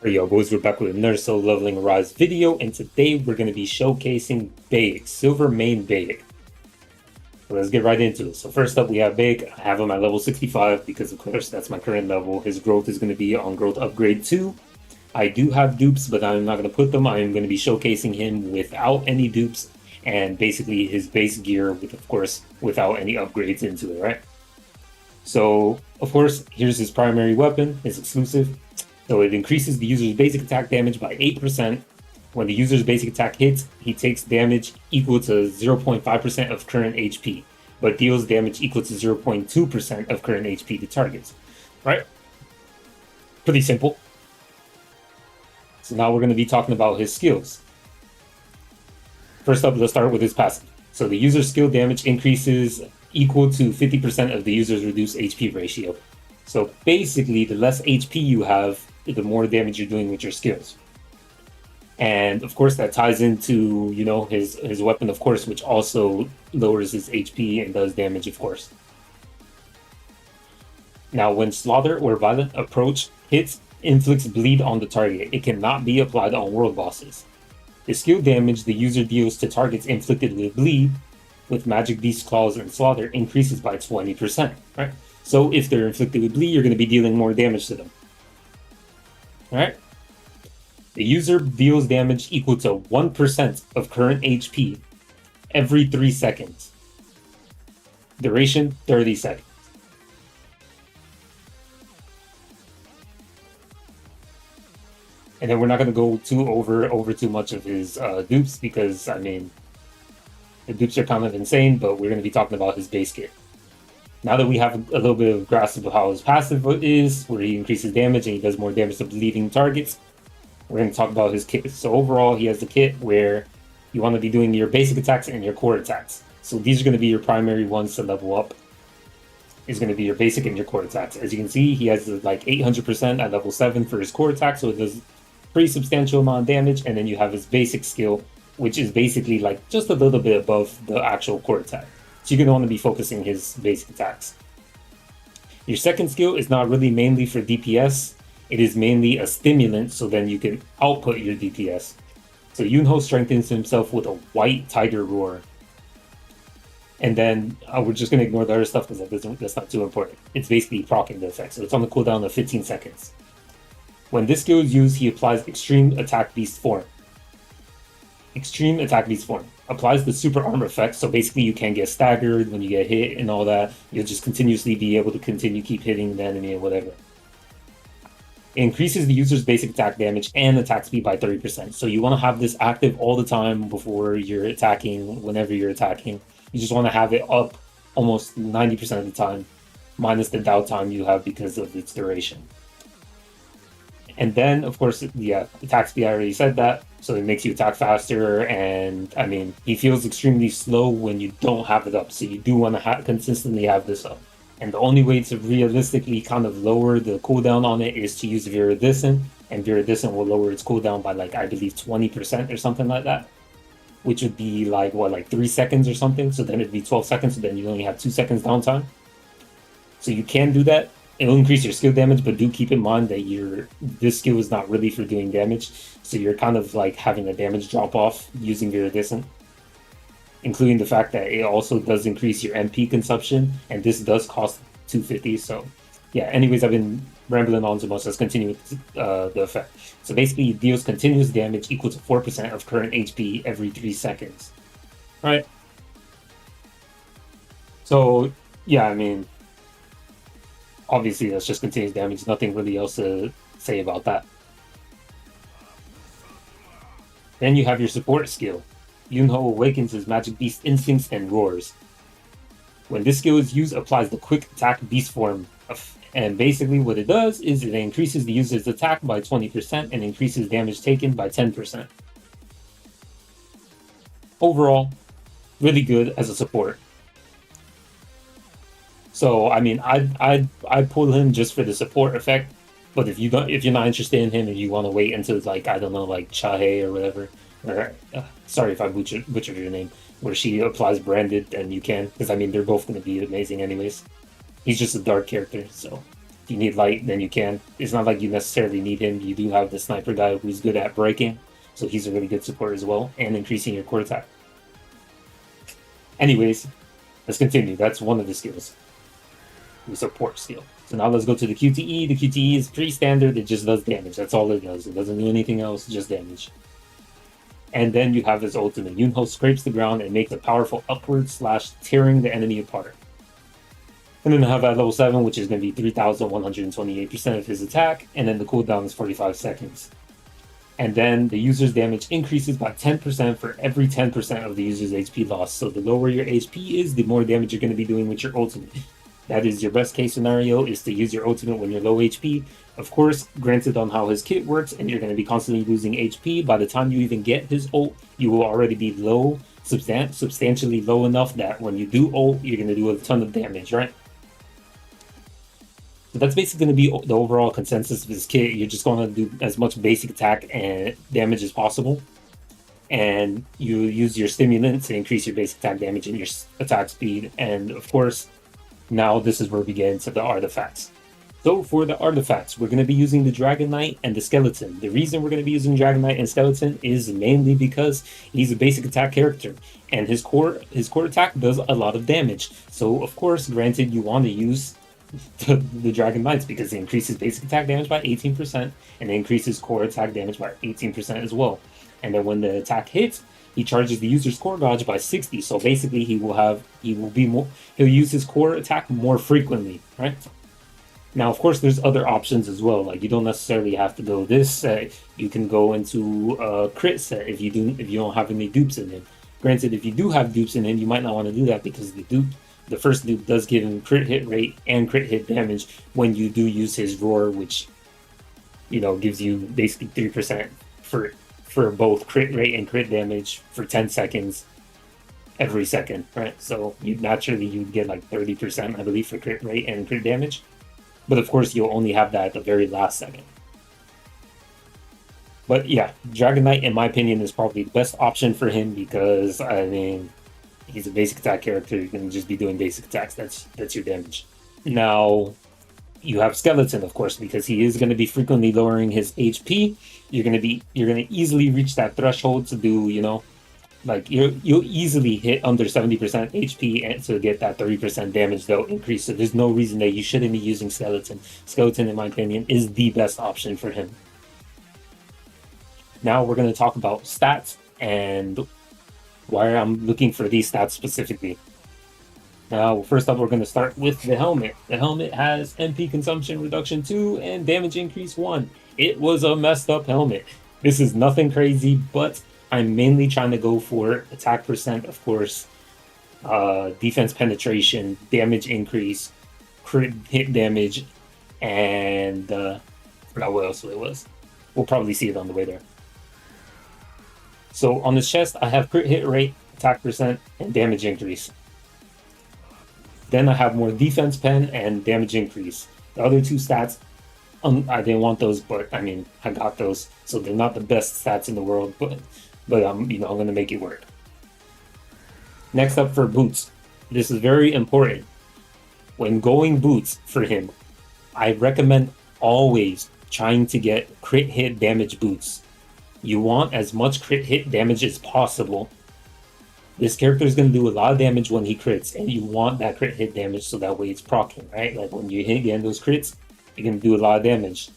Hey yo boys, we're back with another solo leveling rise video, and today we're going to be showcasing Baek, Silver Main Baek. So let's get right into it. So first up we have Baek. I have him at level 65 because of course that's my current level. His growth is going to be on growth upgrade 2. I do have dupes, but I'm not going to put them. I am going to be showcasing him without any dupes and basically his base gear with, of course, without any upgrades into it, right? So of course, here's his primary weapon, his exclusive. So it increases the user's basic attack damage by 8%. When the user's basic attack hits, he takes damage equal to 0.5% of current HP, but deals damage equal to 0.2% of current HP to targets. Right? Pretty simple. So now we're going to be talking about his skills. First up, let's start with his passive. So the user's skill damage increases equal to 50% of the user's reduced HP ratio. So basically, the less HP you have, the more damage you're doing with your skills. And of course, that ties into, his weapon, of course, which also lowers his HP and does damage, of course. Now, when Slaughter or Violent Approach hits, inflicts bleed on the target. It cannot be applied on world bosses. The skill damage the user deals to targets inflicted with bleed, with Magic Beast Claws and Slaughter, increases by 20%, right? So if they're inflicted with bleed, you're going to be dealing more damage to them. Alright? The user deals damage equal to 1% of current HP every 3 seconds. Duration, 30 seconds. And then we're not going to go over too much of his dupes because, I mean, the dupes are kind of insane, but we're going to be talking about his base kit. Now that we have a little bit of grasp of how his passive is, where he increases damage and he does more damage to bleeding targets, we're going to talk about his kit. So overall, he has the kit where you want to be doing your basic attacks and your core attacks. So these are going to be your primary ones to level up. Is going to be your basic and your core attacks. As you can see, he has like 800% at level 7 for his core attack, so it does pretty substantial amount of damage. And then you have his basic skill, which is basically like just a little bit above the actual core attack. So you're going to want to be focusing his basic attacks. Your second skill is not really mainly for DPS. It is mainly a stimulant, so then you can output your DPS. So Yunho strengthens himself with a white tiger roar. And then we're just going to ignore the other stuff because that's not too important. It's basically proccing the effect. So it's on the cooldown of 15 seconds. When this skill is used, he applies Extreme Attack Beast Form. Extreme Attack Beast Form applies the super armor effect, so basically you can get staggered when you get hit and all that. You'll just continuously be able to keep hitting the enemy or whatever. It increases the user's basic attack damage and attack speed by 30%. So you want to have this active all the time before you're attacking, whenever you're attacking. You just want to have it up almost 90% of the time, minus the downtime you have because of its duration. And then, of course, yeah, attack speed, I already said that. So it makes you attack faster. And, I mean, he feels extremely slow when you don't have it up. So you do want to consistently have this up. And the only way to realistically kind of lower the cooldown on it is to use Viridescent. And Viridescent will lower its cooldown by, like, I believe 20% or something like that. Which would be, like, what, like 3 seconds or something? So then it'd be 12 seconds. So then you only have 2 seconds downtime. So you can do that. It'll increase your skill damage, but do keep in mind that this skill is not really for doing damage. So you're kind of like having a damage drop off using Viridescent, including the fact that it also does increase your MP consumption, and this does cost 250. So yeah, anyways, I've been rambling on too much. Let's continue with the effect. So basically, it deals continuous damage equal to 4% of current HP every 3 seconds. All right. So yeah, I mean, obviously, that's just continuous damage. Nothing really else to say about that. Then you have your support skill. Yunho awakens his Magic Beast instincts and roars. When this skill is used, applies the quick attack beast form. And basically what it does is it increases the user's attack by 20% and increases damage taken by 10%. Overall, really good as a support. So I mean, I'd pull him just for the support effect. But if you're not interested in him, and you want to wait until like I don't know, like Chahe or whatever, or sorry if I butchered your name, where she applies branded, then you can, because I mean they're both going to be amazing anyways. He's just a dark character, so If you need light, then you can. It's not like you necessarily need him. You do have the sniper guy who's good at breaking, so he's a really good support as well, and increasing your core attack. Anyways, let's continue. That's one of the skills. The support skill. So now let's go to the QTE. The QTE is pretty standard. It just does damage. That's all it does. It doesn't do anything else, just damage. And then you have his ultimate. Yunho scrapes the ground and makes a powerful upward slash, tearing the enemy apart. And then I have at level 7, which is going to be 3,128% of his attack, and then the cooldown is 45 seconds. And then the user's damage increases by 10% for every 10% of the user's HP loss. So the lower your HP is, the more damage you're going to be doing with your ultimate. That is your best case scenario, is to use your ultimate when you're low HP. Of course, granted on how his kit works, and you're going to be constantly losing HP. By the time you even get his ult, you will already be low, substantially low enough that when you do ult, you're going to do a ton of damage, right? So that's basically going to be the overall consensus of this kit. You're just going to do as much basic attack and damage as possible. And you use your stimulant to increase your basic attack damage and your attack speed. And of course, now this is where we get into the artifacts. So for the artifacts, we're going to be using the Dragon Knight and the Skeleton. The reason we're going to be using Dragon Knight and Skeleton is mainly because he's a basic attack character, and his core attack does a lot of damage. So of course, granted, you want to use the Dragon Knights because it increases basic attack damage by 18% and it increases core attack damage by 18% as well. And then when the attack hits, he charges the user's core gauge by 60. So basically, he'll use his core attack more frequently, right? Now, of course, there's other options as well. Like, you don't necessarily have to go this set. You can go into a crit set if you don't have any dupes in him. Granted, if you do have dupes in him, you might not want to do that because the first dupe does give him crit hit rate and crit hit damage when you do use his roar, which gives you basically 3% for both crit rate and crit damage for 10 seconds every second, right? So you'd get like 30%, I believe, for crit rate and crit damage. But of course, you'll only have that at the very last second. But yeah, Dragon Knight, in my opinion, is probably the best option for him because, I mean, he's a basic attack character. You can just be doing basic attacks. That's your damage. Now, you have Skeleton, of course, because he is going to be frequently lowering his HP. You're going to easily reach that threshold to do, you'll easily hit under 70% HP and to get that 30% damage though increase. So there's no reason that you shouldn't be using Skeleton. Skeleton, in my opinion, is the best option for him. Now we're going to talk about stats and why I'm looking for these stats specifically. Now, first up, we're going to start with the helmet. The helmet has MP consumption reduction 2 and damage increase 1. It was a messed up helmet. This is nothing crazy, but I'm mainly trying to go for attack percent, of course, defense penetration, damage increase, crit hit damage, and I forgot what else it was. We'll probably see it on the way there. So on the chest, I have crit hit rate, attack percent, and damage increase. Then I have more defense pen and damage increase. The other two stats, I didn't want those, but I mean, I got those. So they're not the best stats in the world, but I'm going to make it work. Next up for boots. This is very important. When going boots for him, I recommend always trying to get crit hit damage boots. You want as much crit hit damage as possible. This character is going to do a lot of damage when he crits, and you want that crit hit damage so that way it's proccing, right? Like when you hit again those crits, you're going to do a lot of damage.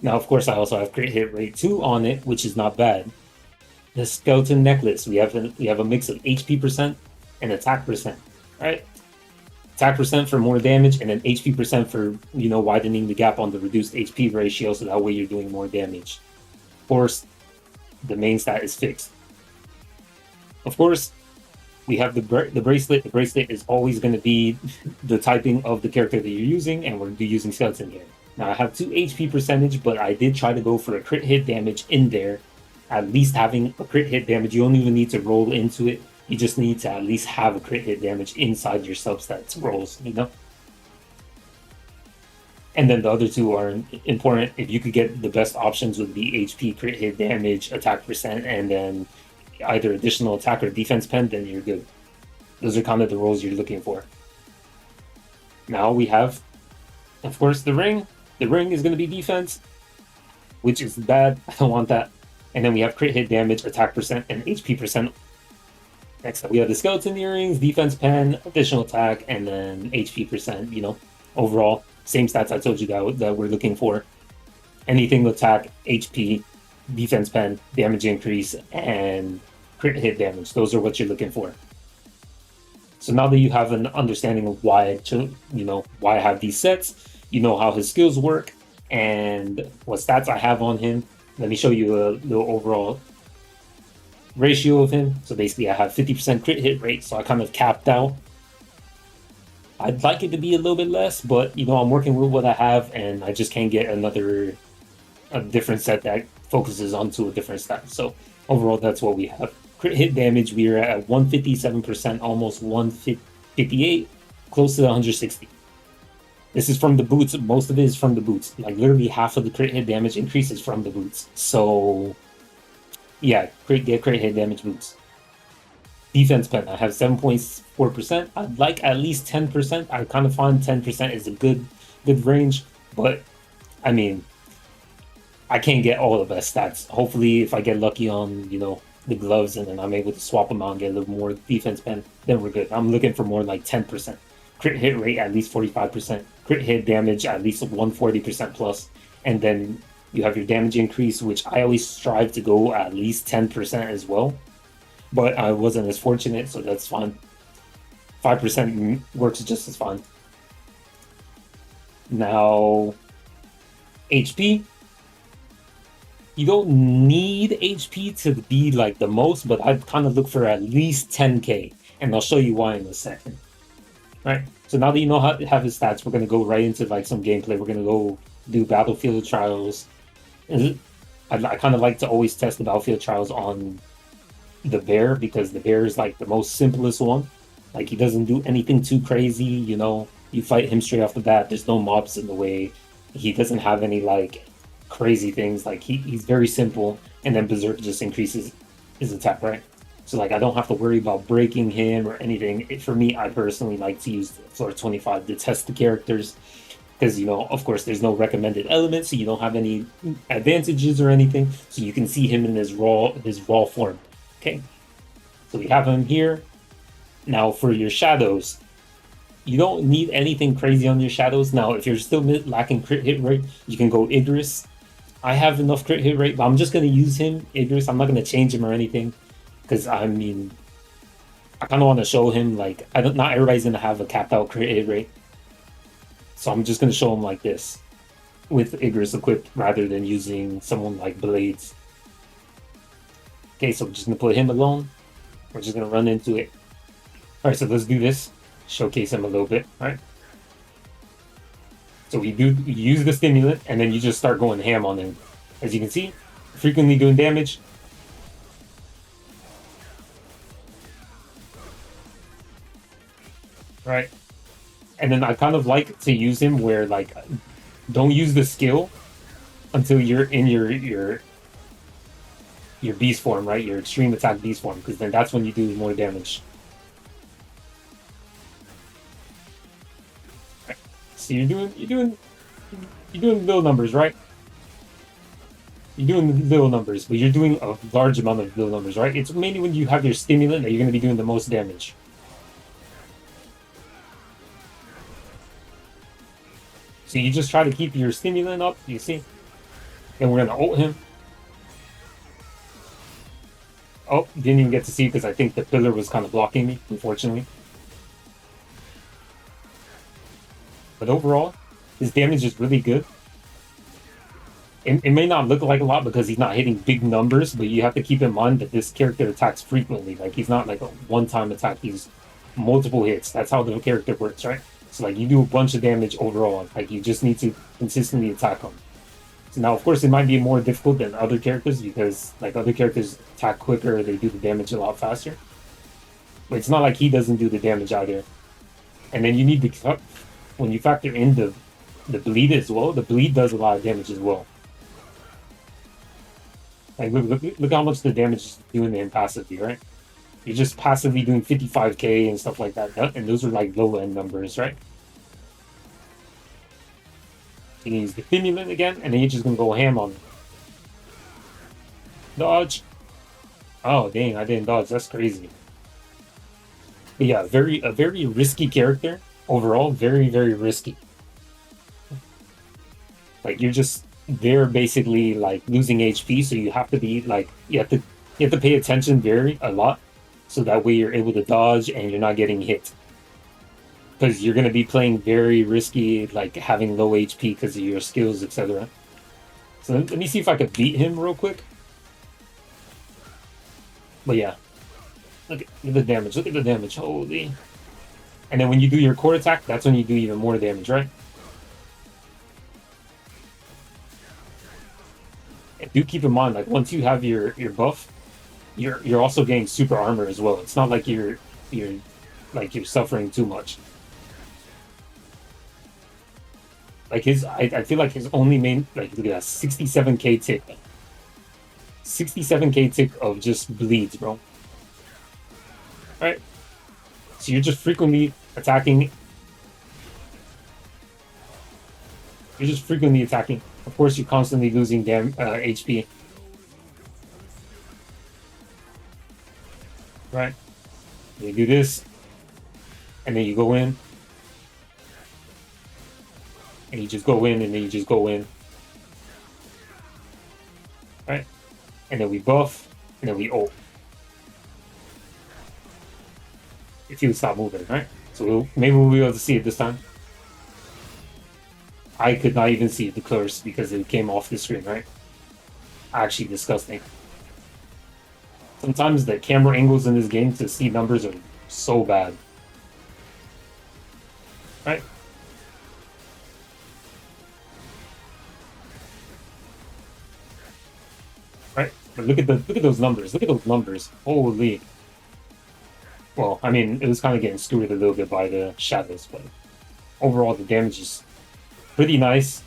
Now, of course, I also have crit hit rate 2 on it, which is not bad. The skeleton necklace, we have a mix of HP percent and attack percent, right? Attack percent for more damage, and then HP percent for widening the gap on the reduced HP ratio, so that way you're doing more damage. Of course, the main stat is fixed. Of course, we have the bracelet. The bracelet is always going to be the typing of the character that you're using, and we're using skeleton here. Now I have 2 HP percentage, but I did try to go for a crit hit damage in there. At least having a crit hit damage, you don't even need to roll into it. You just need to at least have a crit hit damage inside your substats rolls, And then the other two are important. If you could get the best options would be HP, crit hit damage, attack percent, and then either additional attack or defense pen, then you're good. Those are kind of the roles you're looking for. Now we have Of course, the ring. The ring is going to be defense, which is bad. I don't want that. And then we have crit hit damage, attack percent, and HP percent. Next up, we have the skeleton earrings, defense pen, additional attack, and then HP percent. You know, overall, same stats I told you that we're looking for. Anything with attack, HP, defense pen, damage increase, and crit hit damage. Those are what you're looking for. So now that you have an understanding of why I have these sets, you know how his skills work and what stats I have on him. Let me show you a little overall ratio of him. So basically, I have 50% crit hit rate, so I kind of capped out. I'd like it to be a little bit less, but I'm working with what I have, and I just can't get a different set that focuses onto a different stat. So overall, that's what we have. Crit hit damage, we are at 157%, almost 158, close to 160. This is from the boots. Most of it is from the boots. Like literally half of the crit hit damage increase is from the boots. So yeah, get crit hit damage boots. Defense pen, I have 7.4%. I'd like at least 10%. I kind of find 10% is a good range, but I mean, I can't get all the best stats. Hopefully, if I get lucky on, the gloves and then I'm able to swap them out and get a little more defense pen, then we're good. I'm looking for more like 10%. Crit hit rate at least 45%. Crit hit damage at least 140% plus. And then you have your damage increase, which I always strive to go at least 10% as well. But I wasn't as fortunate, so that's fine. 5% works just as fine. Now, HP. You don't need HP to be like the most, but I'd kind of look for at least 10k, and I'll show you why in a second. Right. So now that you know how to have his stats, we're gonna go right into like some gameplay. We're gonna go do battlefield trials. I kind of like to always test the battlefield trials on the bear because the bear is like the most simplest one. Like he doesn't do anything too crazy. You fight him straight off the bat. There's no mobs in the way. He doesn't have any like crazy things. Like he's very simple, and then Berserk just increases his attack, right? So like I don't have to worry about breaking him or anything. For me, I personally like to use floor 25 to test the characters because of course there's no recommended elements, so you don't have any advantages or anything. So you can see him in his raw form. Okay, so we have him here. Now for your shadows, you don't need anything crazy on your shadows. Now if you're still lacking crit hit rate, you can go Igris. I have enough crit hit rate, but I'm just going to use him, Igris. I'm not going to change him or anything. Because, I mean, I kind of want to show him, like, not everybody's going to have a capped out crit hit rate. So I'm just going to show him like this. With Igris equipped, rather than using someone like Blades. Okay, so we're just going to put him alone. We're just going to run into it. Alright, so let's do this. Showcase him a little bit, alright? So you use the stimulant, and then you just start going ham on him. As you can see, frequently doing damage. Right. And then I kind of like to use him where, like, don't use the skill until you're in your beast form, right? Your extreme attack beast form, because then that's when you do more damage. So you're doing little numbers, right? You're doing little numbers, but you're doing a large amount of little numbers, right? It's mainly when you have your stimulant that you're going to be doing the most damage. So you just try to keep your stimulant up, you see? And we're going to ult him. Oh, didn't even get to see because I think the pillar was kind of blocking me, unfortunately. But overall, his damage is really good. It may not look like a lot because he's not hitting big numbers, but you have to keep in mind that this character attacks frequently. Like, he's not like a one-time attack. He's multiple hits. That's how the character works, right? So, like, you do a bunch of damage overall. Like, you just need to consistently attack him. So now, of course, it might be more difficult than other characters because, like, other characters attack quicker. They do the damage a lot faster. But it's not like he doesn't do the damage either. And then you need to... When you factor in the bleed as well, the bleed does a lot of damage as well. Like, look how much the damage is doing to him passively, right? You're just passively doing 55k and stuff like that. And those are like low-end numbers, right? You can use the stimulant again, and then you're just gonna go ham on him. Dodge. Oh dang, I didn't dodge. That's crazy. But yeah, a very risky character overall. Very very risky. Like you're just they're basically like losing HP, so you have to be like you have to pay attention very a lot, so that way you're able to dodge and you're not getting hit. Because you're gonna be playing very risky, like having low HP because of your skills, etc. So let me see if I could beat him real quick. But yeah, look at the damage. Look at the damage. Holy! And then when you do your core attack, that's when you do even more damage, right? And do keep in mind, like once you have your buff, you're also getting super armor as well. It's not like you're like you're suffering too much. Like I feel like his only main like look at that 67k tick, 67k tick of just bleeds, bro. All right, so you're just frequently attacking. You're just frequently attacking. Of course, you're constantly losing HP. Right? You do this, and then you go in, and you just go in, and then you just go in. Right? And then we buff, and then we ult. If you stop moving, right? So maybe we'll be able to see it this time. I could not even see the curse because it came off the screen, right? Actually disgusting. Sometimes the camera angles in this game to see numbers are so bad. Right? Right? But look at those numbers. Look at those numbers. Holy. Well, I mean, it was kind of getting screwed a little bit by the shadows, but overall the damage is pretty nice.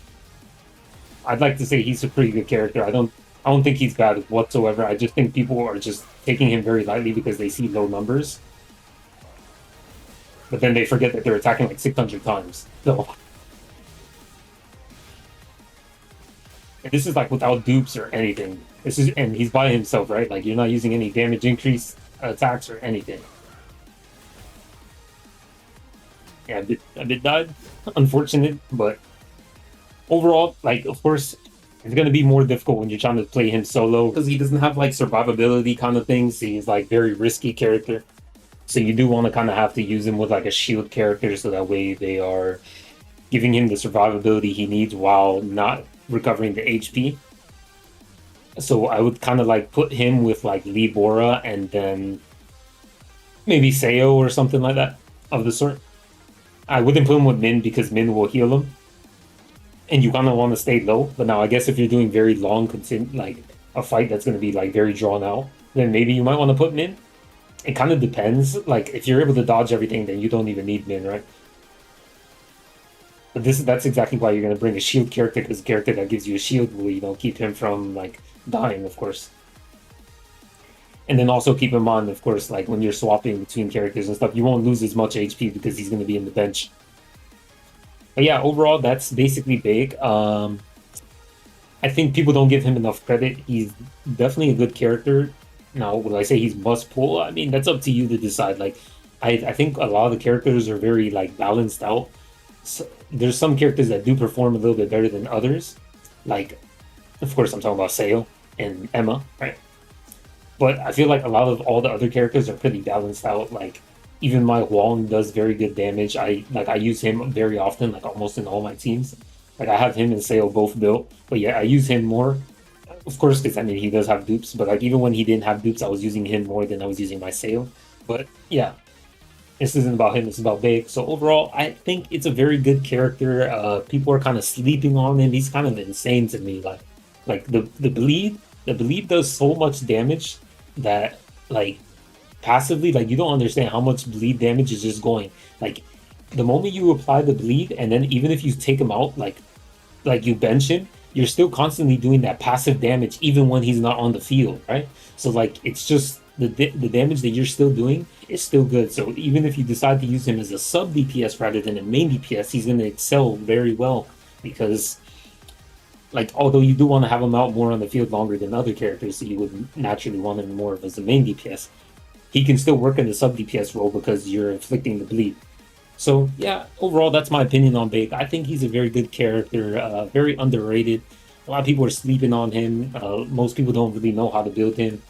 I'd like to say he's a pretty good character. I don't think he's bad whatsoever. I just think people are just taking him very lightly because they see low numbers. But then they forget that they're attacking like 600 times. So and this is like without dupes or anything. This is and he's by himself, right? Like you're not using any damage increase attacks or anything. Yeah, a bit died. Unfortunate, but overall, like of course, it's gonna be more difficult when you're trying to play him solo because he doesn't have like survivability kind of things. He's like very risky character, so you do want to kind of have to use him with like a shield character, so that way they are giving him the survivability he needs while not recovering the HP. So I would kind of like put him with like Libora and then maybe Seo or something like that of the sort. I wouldn't put him with Min because Min will heal him, and you kind of want to stay low. But now I guess if you're doing very long, like a fight that's going to be like very drawn out, then maybe you might want to put Min. It kind of depends. Like if you're able to dodge everything, then you don't even need Min, right? But that's exactly why you're going to bring a shield character, because a character that gives you a shield will keep him from like dying, of course. And then also keep in mind, of course, like when you're swapping between characters and stuff, you won't lose as much HP because he's going to be in the bench. But yeah, overall, that's basically Baek. I think people don't give him enough credit. He's definitely a good character. Now, will I say he's must pull? I mean, that's up to you to decide. Like, I think a lot of the characters are very like balanced out. So, there's some characters that do perform a little bit better than others. Like, of course, I'm talking about Seo and Emma, right? But I feel like a lot of all the other characters are pretty balanced out. Like even my Huang does very good damage. I use him very often, like almost in all my teams. Like I have him and Sale both built, but yeah, I use him more. Of course, because I mean he does have dupes, but like even when he didn't have dupes, I was using him more than I was using my Sale. But yeah, this isn't about him. It's about Baek. So overall, I think it's a very good character. People are kind of sleeping on him. He's kind of insane to me. Like the bleed does so much damage that like passively, like you don't understand how much bleed damage is just going. Like the moment you apply the bleed, and then even if you take him out, like you bench him, you're still constantly doing that passive damage even when he's not on the field, right? So like it's just the damage that you're still doing is still good. So even if you decide to use him as a sub DPS rather than a main DPS, he's going to excel very well because like although you do want to have him out more on the field longer than other characters, so you would naturally want him more of as the main DPS. He can still work in the sub DPS role because you're inflicting the bleed. So yeah, overall, that's my opinion on Baek. I think he's a very good character, very underrated. A lot of people are sleeping on him. Most people don't really know how to build him.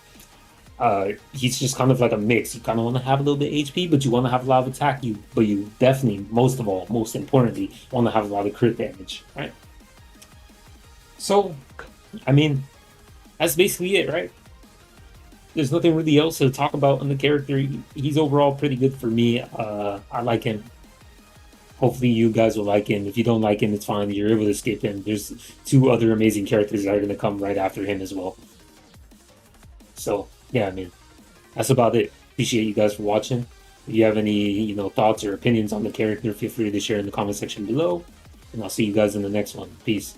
He's just kind of like a mix. You kind of want to have a little bit HP, but you want to have a lot of attack. But you definitely, most of all, most importantly, want to have a lot of crit damage, right? So, I mean, that's basically it, right? There's nothing really else to talk about on the character. He's overall pretty good for me. I like him. Hopefully, you guys will like him. If you don't like him, it's fine. You're able to skip him. There's two other amazing characters that are going to come right after him as well. So, yeah, I mean, that's about it. Appreciate you guys for watching. If you have any, thoughts or opinions on the character, feel free to share in the comment section below. And I'll see you guys in the next one. Peace.